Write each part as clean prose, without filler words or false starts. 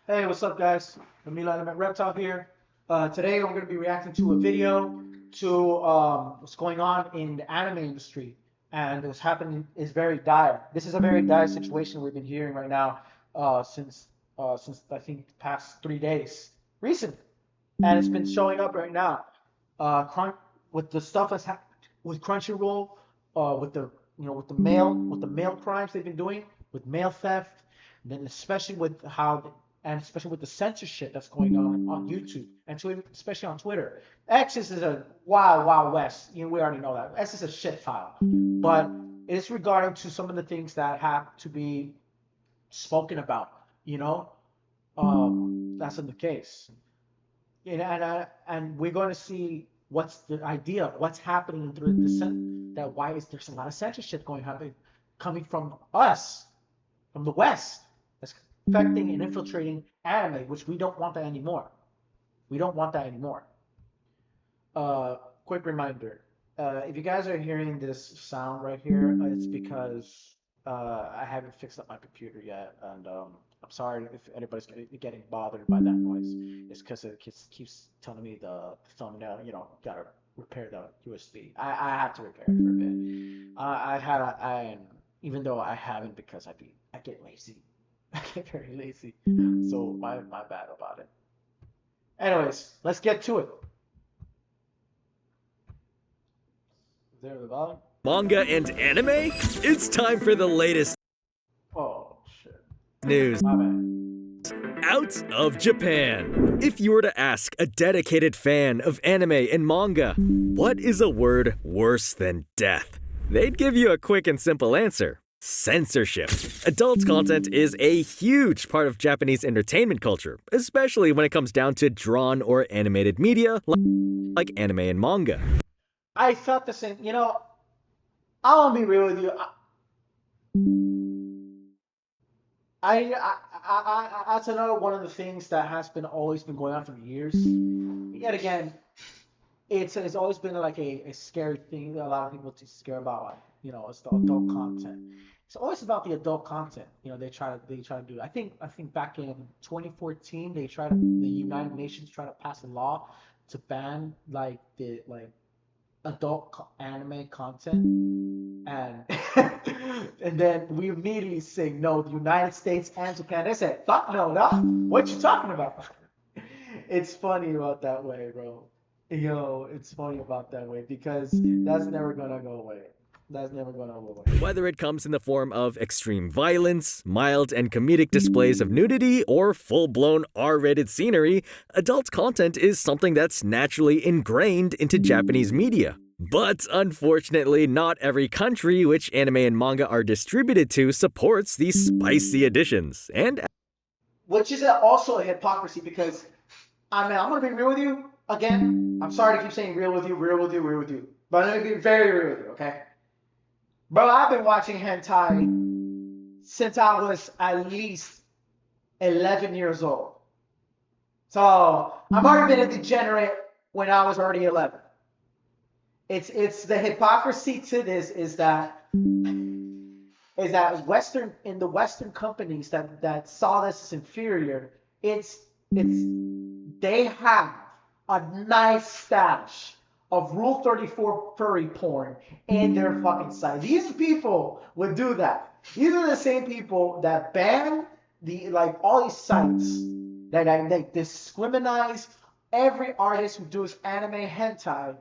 Hey, what's up, guys? Emil Element Reptile here. Today, we're going to be reacting to a video to what's going on in the anime industry, and what's happening is very dire. This is a very dire situation we've been hearing right now since I think the past 3 days, recent, and it's been showing up right now. With the stuff that's happened with Crunchyroll, with the with the mail crimes they've been doing, with mail theft, then especially with how and especially with the censorship that's going on YouTube and Twitter, especially on Twitter. X is a wild west. We already know that. X is a shit file, but it's regarding to some of the things that have to be spoken about. You know, that's in the case. And we're going to see what's the idea, what's happening through that why is there's a lot of censorship going on coming from us, from the West, that's affecting and infiltrating anime, which we don't want that anymore. We don't want that anymore. Quick reminder: if you guys are hearing this sound right here, it's because I haven't fixed up my computer yet, and I'm sorry if anybody's getting bothered by that noise. It's because it keeps telling me the thumbnail, gotta repair the USB. I had to repair it for a bit. I had I even though I haven't because I get lazy. I get very lazy. So my bad about it. Anyways, let's get to it. Is there the volume? Manga and anime? It's time for the latest Oh shit. news My bad. out of Japan. If you were to ask a dedicated fan of anime and manga, what is a word worse than death? They'd give you a quick and simple answer. Censorship. Adult content is a huge part of Japanese entertainment culture, especially when it comes down to drawn or animated media like anime and manga. I felt the same. I want to be real with you. That's another one of the things that has been always been going on for years. Yet again, it's always been like a scary thing. A lot of people to scare about, it's the adult content. It's always about the adult content. They try to do. I think back in 2014, the United Nations tried to pass a law to ban like adult anime content, and and then we immediately say no. The United States and Japan, they said fuck no, no. What you talking about? It's funny about that way, bro. It's funny about that way because that's never gonna go away. That's never gonna go away. Whether it comes in the form of extreme violence, mild and comedic displays of nudity, or full-blown R-rated scenery, adult content is something that's naturally ingrained into Japanese media. But unfortunately, not every country which anime and manga are distributed to supports these spicy additions. And Which is also a hypocrisy because I'm gonna be real with you again. I'm sorry to keep saying real with you, real with you, real with you, but I'm gonna be very real with you, okay? Bro, I've been watching hentai since I was at least 11 years old. So I've already been a degenerate when I was already 11. It's the hypocrisy to this is that Western companies that saw this as inferior, it's they have a nice stash of Rule 34 furry porn in their fucking site. These people would do that. These are the same people that ban all these sites that they discriminate every artist who does anime hentai,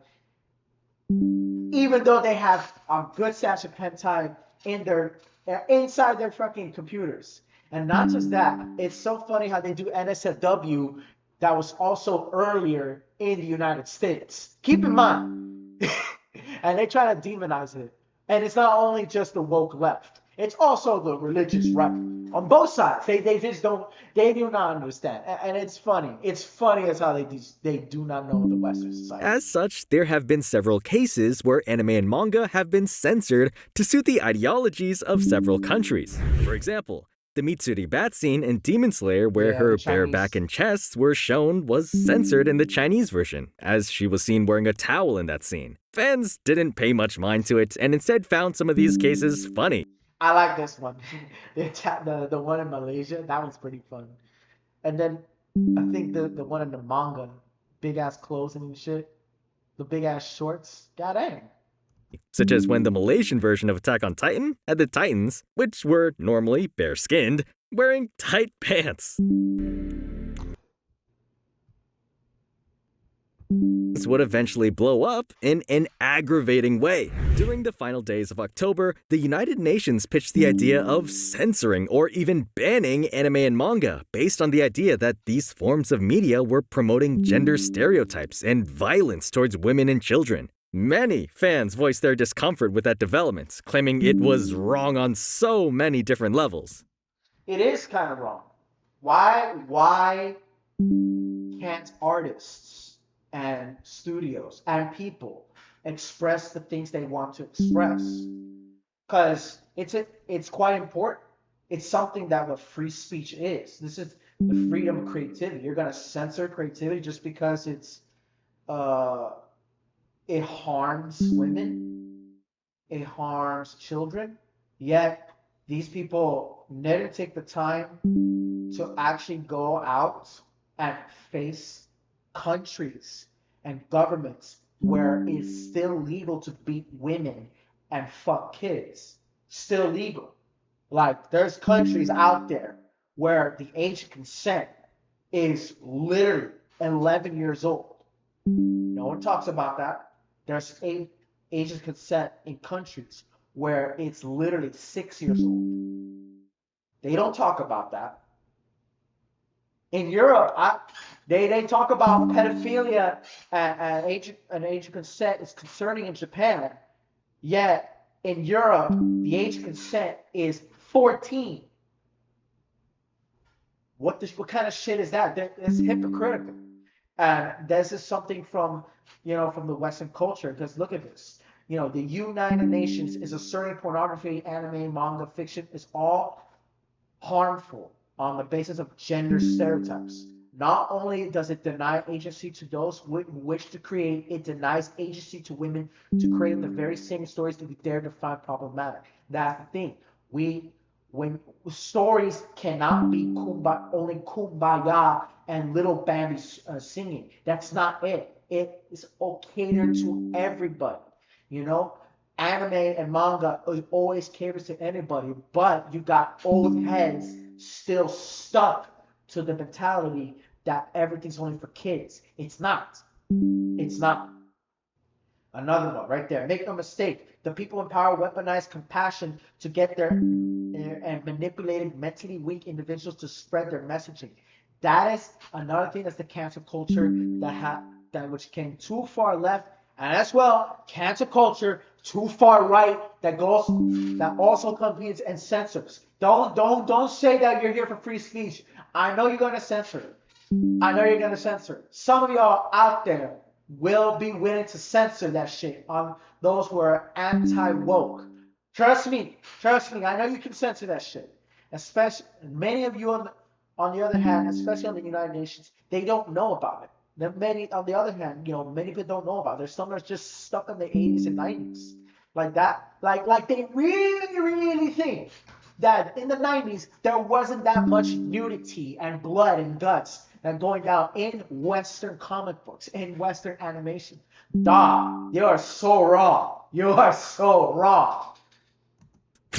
even though they have a good stash of hentai inside their fucking computers. And not just that, it's so funny how they do NSFW that was also earlier in the United States. Keep in mind. And they try to demonize it. And it's not only just the woke left, it's also the religious right. On both sides, they just don't, they do not understand. And it's funny. It's funny as how they do not know the Western society. as such, there have been several cases where anime and manga have been censored to suit the ideologies of several countries. For example, the Mitsuri bat scene in Demon Slayer where Yeah, her the bare Chinese. back and chests were shown was censored in the Chinese version, as she was seen wearing a towel in that scene. Fans didn't pay much mind to it and instead found some of these cases funny. I like this one. The one in Malaysia, that one's pretty fun. And then I think the one in the manga, big ass clothes and shit, the big ass shorts, god dang. Such as when the Malaysian version of Attack on Titan had the Titans, which were normally bare-skinned, wearing tight pants. This would eventually blow up in an aggravating way. During the final days of October, the United Nations pitched the idea of censoring or even banning anime and manga based on the idea that these forms of media were promoting gender stereotypes and violence towards women and children. Many fans voiced their discomfort with that development, claiming it was wrong on so many different levels. It is kind of wrong. Why can't artists and studios and people express the things they want to express? Because it's quite important. It's something that what free speech is. This is the freedom of creativity. You're gonna censor creativity just because uh it harms women, it harms children. Yet these people never take the time to actually go out and face countries and governments where it's still legal to beat women and fuck kids. Still legal. Like there's countries out there where the age of consent is literally 11 years old. No one talks about that. There's age of consent in countries where it's literally 6 years old. They don't talk about that. In Europe, they talk about pedophilia and age of consent is concerning in Japan. Yet in Europe, the age of consent is 14. What kind of shit is that? It's hypocritical. And this is something from the Western culture. Because look at this. The United Nations is asserting pornography, anime, manga, fiction is all harmful on the basis of gender stereotypes. Not only does it deny agency to those who wish to create, it denies agency to women to create the very same stories that we dare to find problematic. That's the thing. When stories cannot be only kumbaya and little Bambi singing. That's not it. It is catered to everybody. Anime and manga always caters to anybody, but you got old heads still stuck to the mentality that everything's only for kids. It's not. It's not. Another one right there. Make no mistake. The people in power weaponize compassion to get their and manipulating mentally weak individuals to spread their messaging. That is another thing. That's the cancel culture that which came too far left, and as well cancel culture too far right that also competes and censors. Don't say that you're here for free speech. I know you're gonna censor it. I know you're gonna censor it. Some of y'all out there will be willing to censor that shit on those who are anti-woke. Trust me. I know you can censor that shit. Especially many of you on the other hand, especially on the United Nations, they don't know about it. Then many on the other hand, many people don't know about it. There's some that's just stuck in the 80s and 90s. Like that. Like they really, really think that in the 90s there wasn't that much nudity and blood and guts and going down in Western comic books, in Western animation. Dog, you are so wrong. You are so wrong.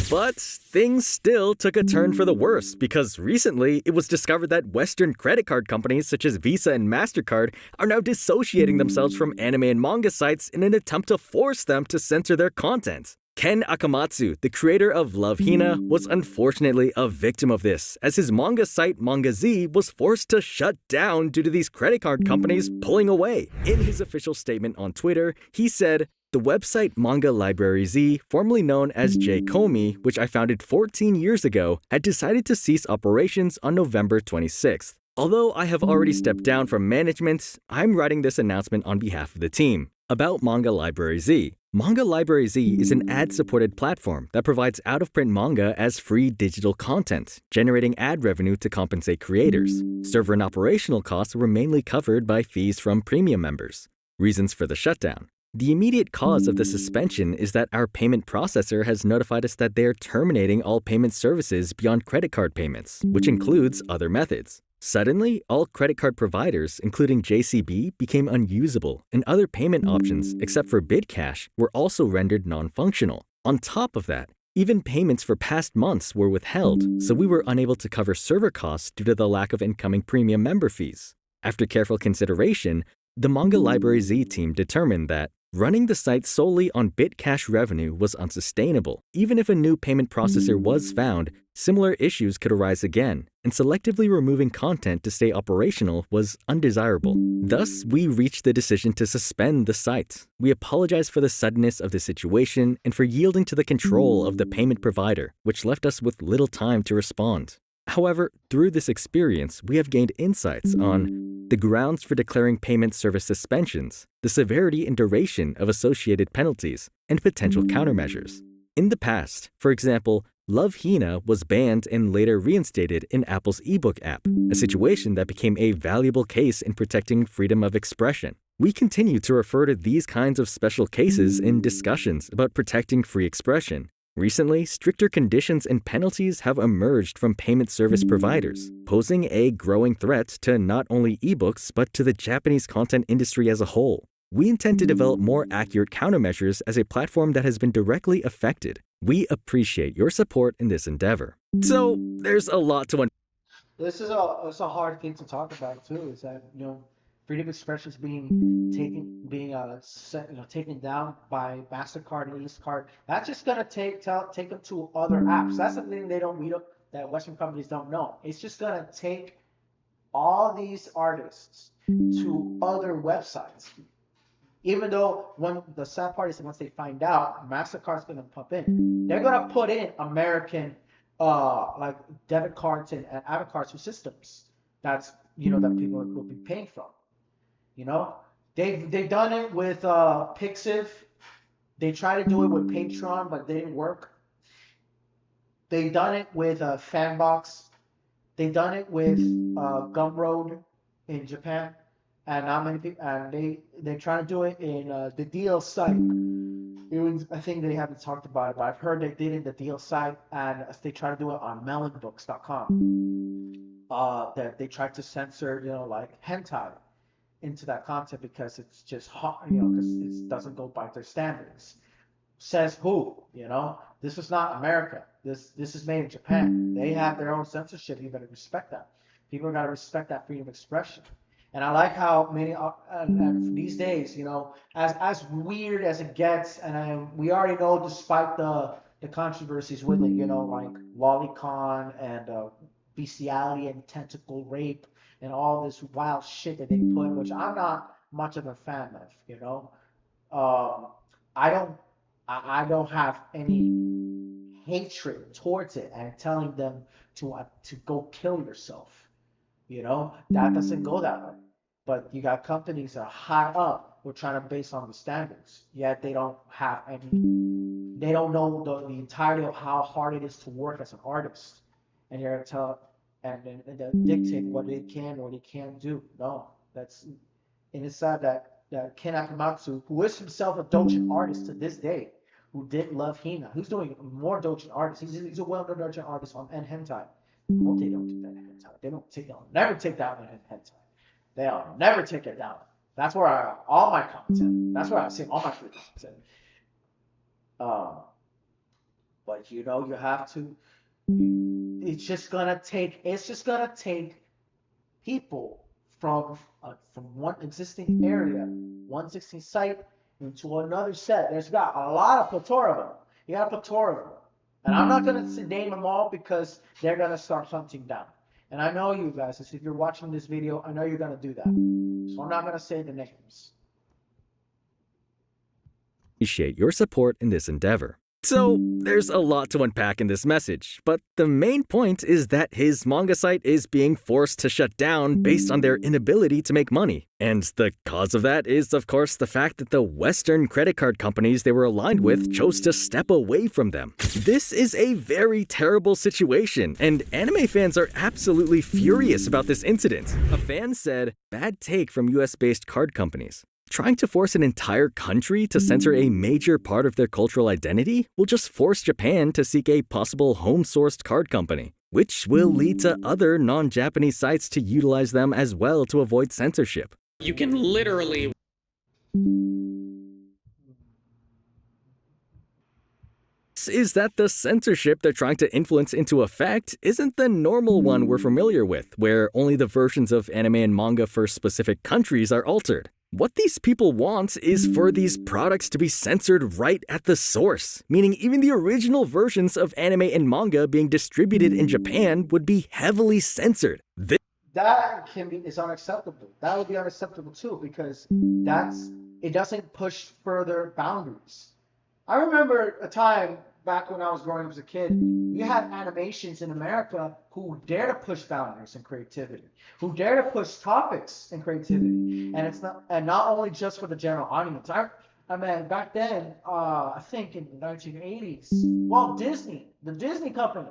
But things still took a turn for the worse because recently it was discovered that Western credit card companies such as Visa and MasterCard are now dissociating themselves from anime and manga sites in an attempt to force them to censor their content. Ken Akamatsu, the creator of Love Hina, was unfortunately a victim of this, as his manga site Manga Z was forced to shut down due to these credit card companies pulling away. In his official statement on Twitter, he said, "The website Manga Library Z, formerly known as J-Komi, which I founded 14 years ago, had decided to cease operations on November 26th. Although I have already stepped down from management, I'm writing this announcement on behalf of the team." About Manga Library Z. Manga Library Z is an ad-supported platform that provides out-of-print manga as free digital content, generating ad revenue to compensate creators. Server and operational costs were mainly covered by fees from premium members. Reasons for the shutdown. The immediate cause of the suspension is that our payment processor has notified us that they are terminating all payment services beyond credit card payments, which includes other methods. Suddenly, all credit card providers, including JCB, became unusable, and other payment options, except for BidCash, were also rendered non-functional. On top of that, even payments for past months were withheld, so we were unable to cover server costs due to the lack of incoming premium member fees. After careful consideration, the Manga Library Z team determined that running the site solely on BitCash revenue was unsustainable. Even if a new payment processor was found, similar issues could arise again, and selectively removing content to stay operational was undesirable. Thus, we reached the decision to suspend the site. We apologize for the suddenness of the situation and for yielding to the control of the payment provider, which left us with little time to respond. However, through this experience, we have gained insights on the grounds for declaring payment service suspensions, the severity and duration of associated penalties, and potential countermeasures. In the past, for example, Love Hina was banned and later reinstated in Apple's ebook app, a situation that became a valuable case in protecting freedom of expression. We continue to refer to these kinds of special cases in discussions about protecting free expression. Recently, stricter conditions and penalties have emerged from payment service providers, posing a growing threat to not only ebooks but to the Japanese content industry as a whole. We intend to develop more accurate countermeasures as a platform that has been directly affected. We appreciate your support in this endeavor. So, there's a lot to This is a hard thing to talk about too. Is that freedom of expression is being taken down by Mastercard and Instacart. That's just gonna take them to other apps. That's something that Western companies don't know. It's just gonna take all these artists to other websites. Even though the sad part is once they find out, Mastercard's gonna pump in. They're gonna put in American like debit cards and debit cards to systems. That's that people will be paying from. They've done it with Pixiv. They tried to do it with Patreon, but they didn't work. They've done it with Fanbox. They've done it with Gumroad in Japan, and not many people. And they try to do it in the DL site. I think they haven't talked about it, but I've heard they did it in the DL site, and they try to do it on melonbooks.com. That they tried to censor, like hentai into that content because it's just hot, because it doesn't go by their standards. Says who? This is not America. This is made in Japan. They have their own censorship. You better respect that. People gotta respect that freedom of expression. And I like how many these days, as weird as it gets, and we already know, despite the controversies with it, like lolicon and bestiality and tentacle rape and all this wild shit that they put, which I'm not much of a fan of. I don't have any hatred towards it and telling them to go kill yourself. That doesn't go that way. But you got companies that are high up who are trying to base on the standards, yet they don't know the entirety of how hard it is to work as an artist, and you're gonna tell and dictate what they can or they can't do. No, and it's sad that Ken Akamatsu, who is himself a doujin artist to this day, who did Love Hina, who's doing more doujin artists. He's a well-known doujin artist on hentai. I hope they don't do that in hentai. They'll never take that in hentai. They'll never take it down. That's where I have all my content. That's where I see all my free content. But you have to. It's just gonna take people from one existing area, one existing site, into another set. There's got a lot of plethora of them. You got a plethora of them, and I'm not gonna name them all because they're gonna start hunting down. And I know you guys, if you're watching this video, I know you're gonna do that. So I'm not gonna say the names. Appreciate your support in this endeavor. So, there's a lot to unpack in this message, but the main point is that his manga site is being forced to shut down based on their inability to make money. And the cause of that is, of course, the fact that the Western credit card companies they were aligned with chose to step away from them. This is a very terrible situation, and anime fans are absolutely furious about this incident. A fan said, "Bad take from US-based card companies. Trying to force an entire country to censor a major part of their cultural identity will just force Japan to seek a possible home-sourced card company. which will lead to other non-Japanese sites to utilize them as well to avoid censorship. You can literally is that the censorship they're trying to influence into effect isn't the normal one we're familiar with, where only the versions of anime and manga for specific countries are altered. What these people want is for these products to be censored right at the source, meaning even the original versions of anime and manga being distributed in Japan would be heavily censored. That is unacceptable. That would be unacceptable too, because it doesn't push further boundaries. I remember a time back when I was growing up as a kid, we had animations in America who dare to push boundaries and creativity, who dare to push topics and creativity, and not only just for the general audience. I mean, back then, I think in the 1980s, Walt Disney, the Disney company,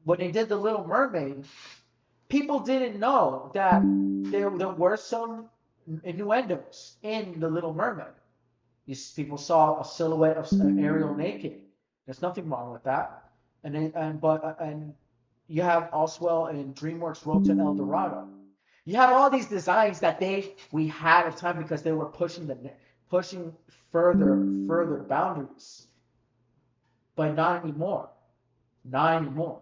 when they did The Little Mermaid, people didn't know that there were some innuendos in The Little Mermaid. People saw a silhouette of Ariel naked. There's nothing wrong with that. And you have Oswell and DreamWorks Road to El Dorado. You have all these designs that we had at the time because they were pushing further boundaries. But not anymore. Not anymore.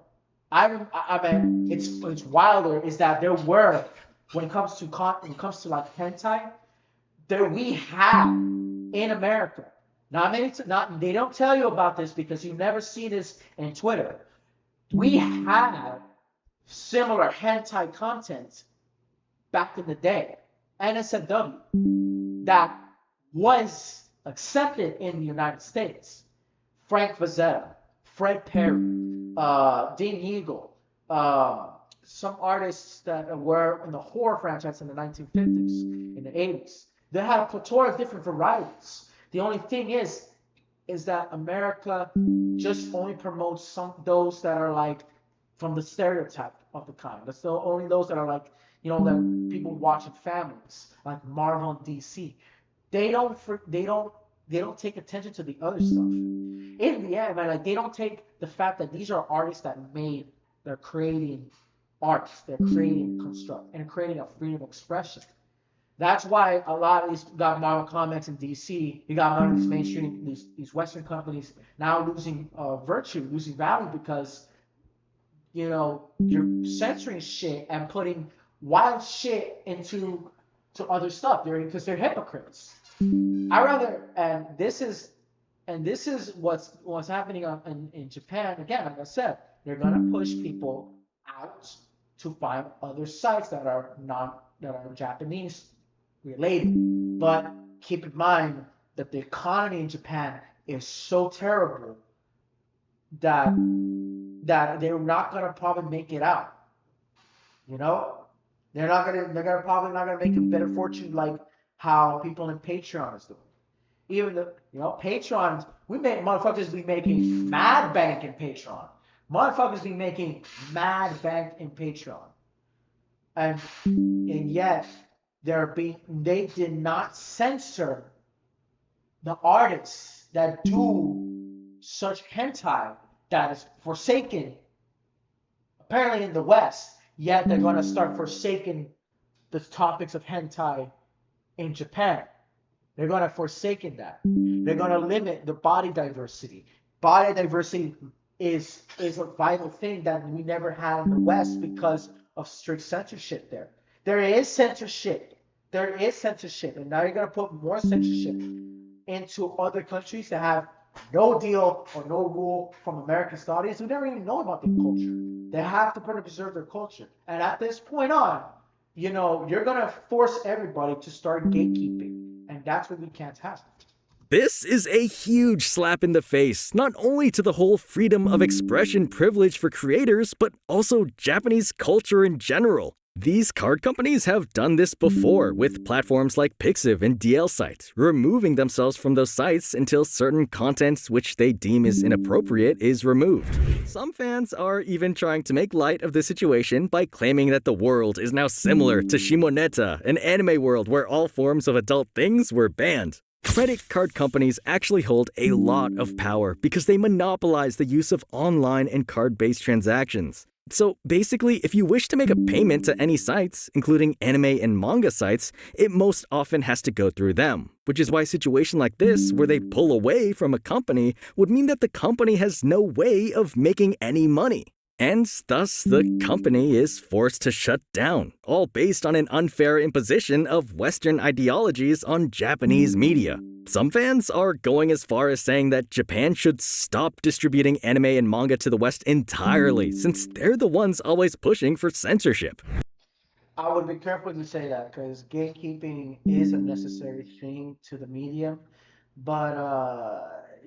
I mean, it's wilder is that there were, when it comes to like hentai, there we have in America. Now, they don't tell you about this because you never see this in Twitter. We had similar hentai content back in the day, NSFW, that was accepted in the United States. Frank Frazetta, Fred Perry, Dean Eagle, some artists that were in the horror franchise in the 1950s, in the 80s. They had a plethora of different varieties. The only thing is that America just only promotes those that are like from the stereotype of the kind. That's only those that are like, that people watch in families, like Marvel and DC. They don't take attention to the other stuff. In the end, man, like they don't take the fact that these are artists they're creating art, they're creating construct, and creating a freedom of expression. That's why a lot of these got Marvel Comics in DC. You got a lot of these mainstream, these Western companies now losing losing value because you're censoring shit and putting wild shit into other stuff. Because they're hypocrites. And this is what's happening in Japan. Again, like I said, they're gonna push people out to find other sites that are Japanese related. But keep in mind that the economy in Japan is so terrible that they're not gonna probably make it out. They're probably not gonna make a better fortune like how people in Patreon is doing. Even Patreon, motherfuckers be making mad bank in Patreon. Motherfuckers be making mad bank in Patreon. And yet they did not censor the artists that do such hentai that is forsaken apparently in the West, yet they're going to start forsaking the topics of hentai in Japan. They're going to forsaken that. They're going to limit the body diversity. Body diversity is a vital thing that we never had in the West because of strict censorship there. There is censorship. And now you're going to put more censorship into other countries that have no deal or no rule from American audience who never even know about their culture. They have to preserve their culture. And at this point on, you're going to force everybody to start gatekeeping. And that's what we can't have. This is a huge slap in the face, not only to the whole freedom of expression privilege for creators, but also Japanese culture in general. These card companies have done this before with platforms like Pixiv and DL Site, removing themselves from those sites until certain content which they deem is inappropriate is removed. Some fans are even trying to make light of the situation by claiming that the world is now similar to Shimoneta, an anime world where all forms of adult things were banned. Credit card companies actually hold a lot of power because they monopolize the use of online and card-based transactions. So basically, if you wish to make a payment to any sites, including anime and manga sites, it most often has to go through them, which is why a situation like this, where they pull away from a company, would mean that the company has no way of making any money. And thus, the company is forced to shut down, all based on an unfair imposition of Western ideologies on Japanese media. Some fans are going as far as saying that Japan should stop distributing anime and manga to the West entirely, since they're the ones always pushing for censorship. I would be careful to say that because gatekeeping is a necessary thing to the medium, but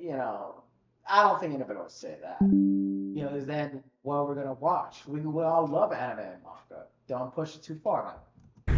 you know, I don't think anybody would say that. You know, is then what we're gonna watch. We all love anime and manga. Don't push it too far now.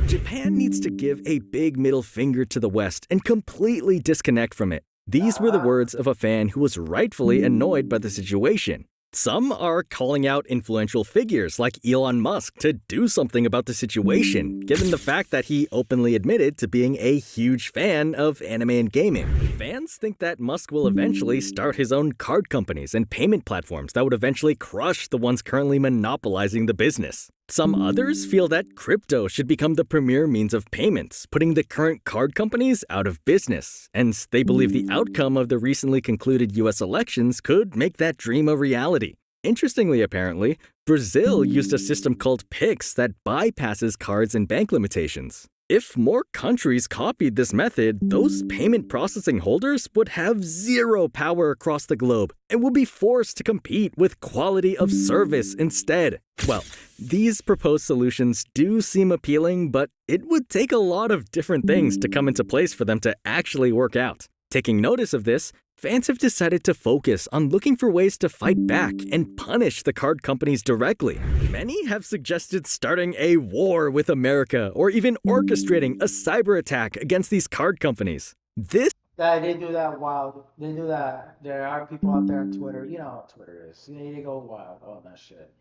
Japan needs to give a big middle finger to the West and completely disconnect from it. These were the Uh, words of a fan who was rightfully annoyed by the situation. Some are calling out influential figures like Elon Musk to do something about the situation, given the fact that he openly admitted to being a huge fan of anime and gaming. Fans think that Musk will eventually start his own card companies and payment platforms that would eventually crush the ones currently monopolizing the business. Some others feel that crypto should become the premier means of payments, putting the current card companies out of business. And they believe the outcome of the recently concluded US elections could make that dream a reality. Interestingly, apparently, Brazil used a system called PIX that bypasses cards and bank limitations. If more countries copied this method, those payment processing holders would have zero power across the globe and would be forced to compete with quality of service instead. Well, these proposed solutions do seem appealing, but it would take a lot of different things to come into place for them to actually work out. Taking notice of this, fans have decided to focus on looking for ways to fight back and punish the card companies directly. Many have suggested starting a war with America or even orchestrating a cyber attack against these card companies. This that they do that wild. They do that. There are people out there on Twitter. You know how Twitter is. They go wild on that shit.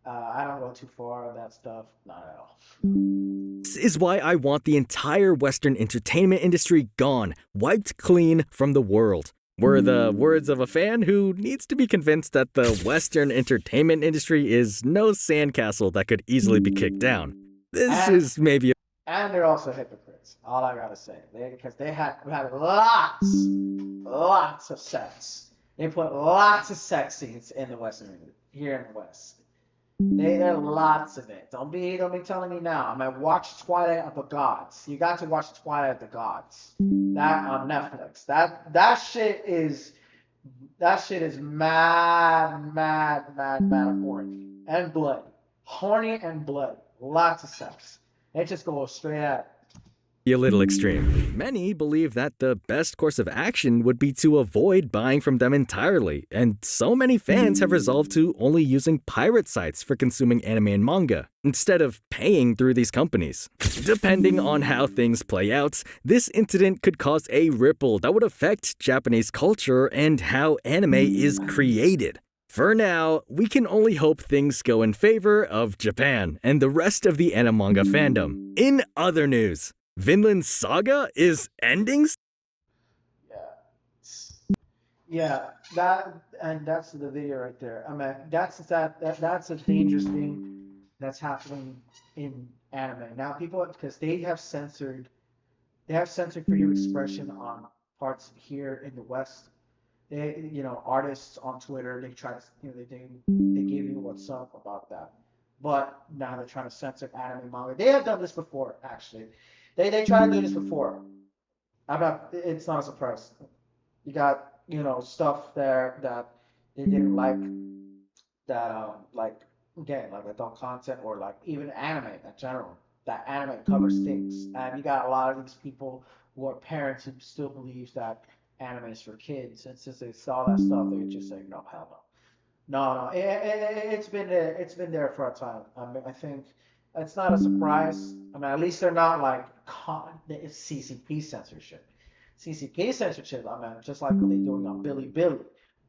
I don't go too far on that stuff. Not at all. is why I want the entire Western entertainment industry gone, wiped clean from the world. Were the words of a fan who needs to be convinced that the Western entertainment industry is no sandcastle that could easily be kicked down. This And is maybe and they're also hypocrites. All I gotta say, because they had lots of sex. They put lots of sex scenes in the Western here in the West. There are lots of it. Don't be telling me now. I mean, watch Twilight of the Gods. You got to watch Twilight of the Gods. That on Netflix. That shit is mad, mad, mad, mad horny and bloody. Horny and bloody. Lots of sex. It just goes straight at a little extreme. Many believe that the best course of action would be to avoid buying from them entirely, and so many fans have resolved to only using pirate sites for consuming anime and manga, instead of paying through these companies. Depending on how things play out, this incident could cause a ripple that would affect Japanese culture and how anime is created. For now, we can only hope things go in favor of Japan and the rest of the anime manga fandom. In other news, Vinland's Saga is ending? yeah. Yeah, that's the video right there. I mean, that's a dangerous thing that's happening in anime now. People, because they have censored freedom of expression on parts here in the West. Artists on Twitter, they try to, they give you what's up about that. But now they're trying to censor anime manga. They have done this before, actually. They tried to do this before. It's not a surprise. You got, stuff there that they didn't that like again like adult content or like even anime in general. That anime covers things, and you got a lot of these people who are parents who still believe that anime is for kids, and since they saw that stuff, they just say no, hell no. No, no, it's been there. It's been there for a time. I mean, I think it's not a surprise. I mean, at least they're not like it's CCP censorship. CCP censorship. I mean, just like what they're doing on Billy Billy.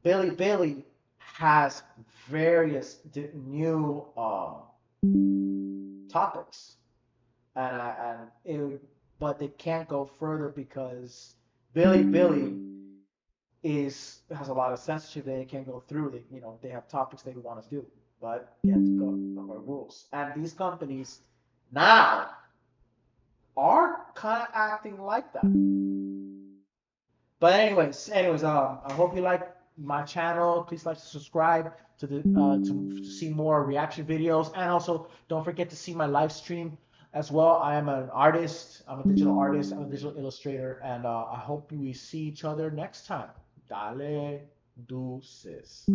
Billy Billy has various new topics, but they can't go further because Billy Billy has a lot of censorship that they can't go through. They have topics they want to do. but you have to go our rules. And these companies now are kind of acting like that. But anyways, I hope you like my channel. Please like to subscribe to the to see more reaction videos, and also don't forget to see my live stream as well. I am an artist. I'm a digital artist. I'm a digital illustrator, and I hope we see each other next time. Dale deuces.